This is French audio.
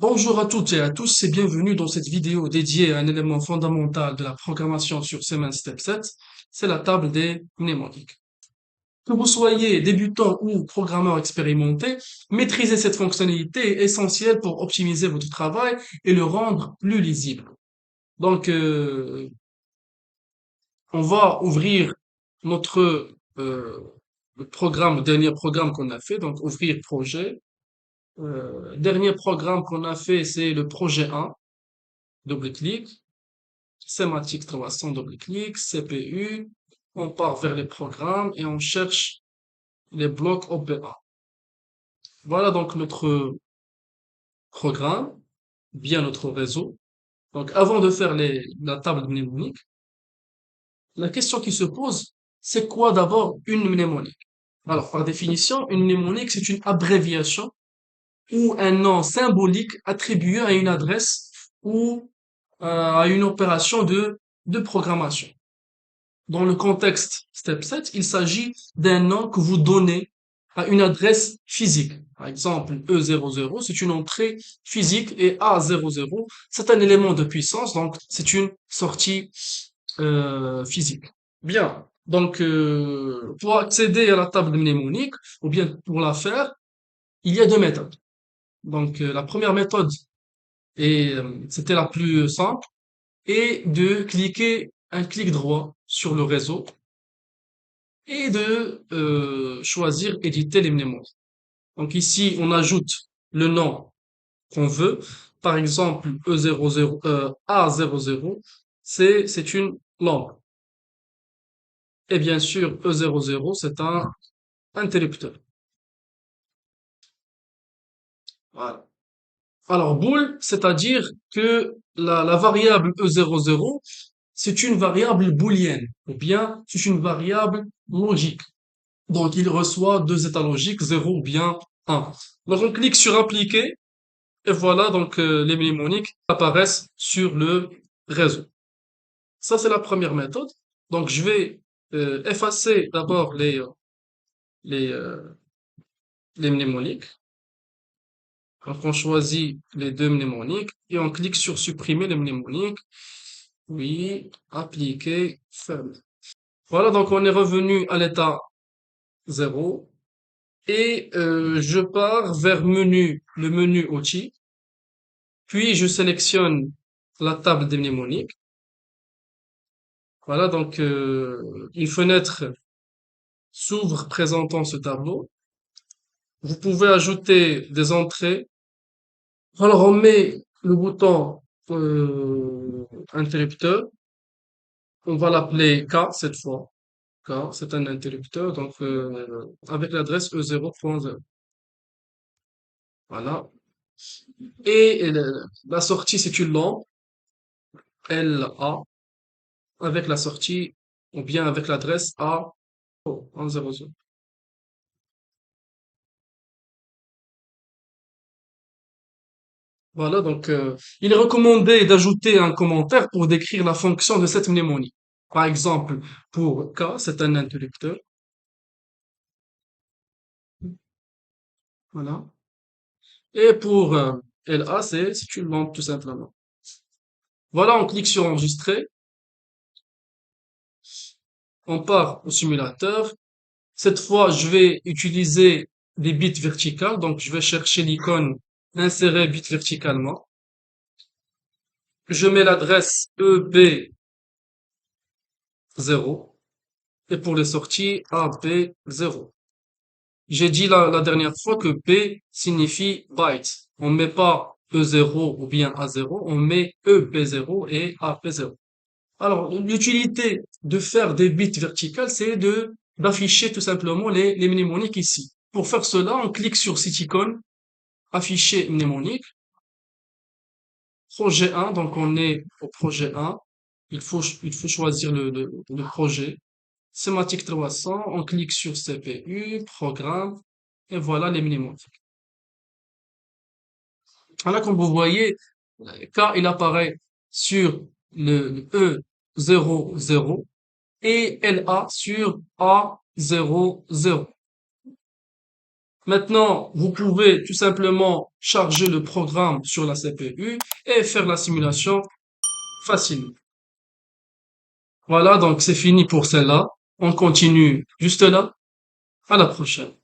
Bonjour à toutes et à tous et bienvenue dans cette vidéo dédiée à un élément fondamental de la programmation sur Siemens Step 7, c'est la table des mnémoniques. Que vous soyez débutant ou programmeur expérimenté, maîtriser cette fonctionnalité est essentielle pour optimiser votre travail et le rendre plus lisible. Donc, on va ouvrir notre le programme, le dernier programme qu'on a fait, donc ouvrir projet. Dernier programme qu'on a fait, c'est le projet 1, double-clic. Sématique 300, double-clic, CPU, on part vers les programmes et on cherche les blocs OPA. Voilà donc notre programme, bien notre réseau. Donc avant de faire la table mnémonique, la question qui se pose, c'est quoi d'abord une mnémonique? Alors par définition, une mnémonique, c'est une abréviation ou un nom symbolique attribué à une adresse ou à une opération de programmation. Dans le contexte step 7, il s'agit d'un nom que vous donnez à une adresse physique. Par exemple, E00, c'est une entrée physique et A00, c'est un élément de puissance, donc c'est une sortie physique. Bien. Donc, pour accéder à la table mnémonique, ou bien pour la faire, il y a deux méthodes. Donc, la première méthode, et c'était la plus simple, est de cliquer un clic droit sur le réseau et de choisir éditer les mnémoniques. Donc ici, on ajoute le nom qu'on veut. Par exemple, E00, A00, c'est une langue. Et bien sûr, E00, c'est un interrupteur. Voilà. Alors, bool, c'est-à-dire que la variable E00, c'est une variable booléenne, ou bien c'est une variable logique. Donc, il reçoit deux états logiques, 0 ou bien 1. Donc, on clique sur appliquer. Et voilà, donc les mnémoniques apparaissent sur le réseau. Ça, c'est la première méthode. Donc, je vais effacer d'abord les, euh, les mnémoniques. Donc, on choisit les deux mnémoniques et on clique sur supprimer les mnémoniques. Oui, appliquer, fermer. Voilà, donc on est revenu à l'état 0 et je pars vers menu, le menu outils. Puis, je sélectionne la table des mnémoniques. Voilà, donc une fenêtre s'ouvre présentant ce tableau. Vous pouvez ajouter des entrées. Alors on met le bouton interrupteur. On va l'appeler K cette fois. K, c'est un interrupteur, donc avec l'adresse E0.0. Voilà. Et la sortie, c'est une lampe LA avec la sortie ou bien avec l'adresse A100. Voilà, donc il est recommandé d'ajouter un commentaire pour décrire la fonction de cette mnémonie. Par exemple, pour K, c'est un interrupteur. Voilà. Et pour LA, c'est une lampe tout simplement. Voilà, on clique sur enregistrer. On part au simulateur. Cette fois, je vais utiliser des bits verticales. Donc, je vais chercher l'icône insérer bit verticalement. Je mets l'adresse EB0 et pour les sorties AB0. J'ai dit la dernière fois que B signifie byte. On met pas E0 ou bien A0, on met EB0 et AP0. Alors, l'utilité de faire des bits verticales, c'est d'afficher tout simplement les mnémoniques ici. Pour faire cela, on clique sur cette icône, afficher mnémonique, projet 1, donc on est au projet 1. Il faut choisir le projet. Sématique 300, on clique sur CPU, programme, et voilà les mnémoniques. Voilà, comme vous voyez, K, il apparaît sur le E00 et LA sur A00. Maintenant, vous pouvez tout simplement charger le programme sur la CPU et faire la simulation facilement. Voilà, donc c'est fini pour celle-là. On continue juste là. À la prochaine.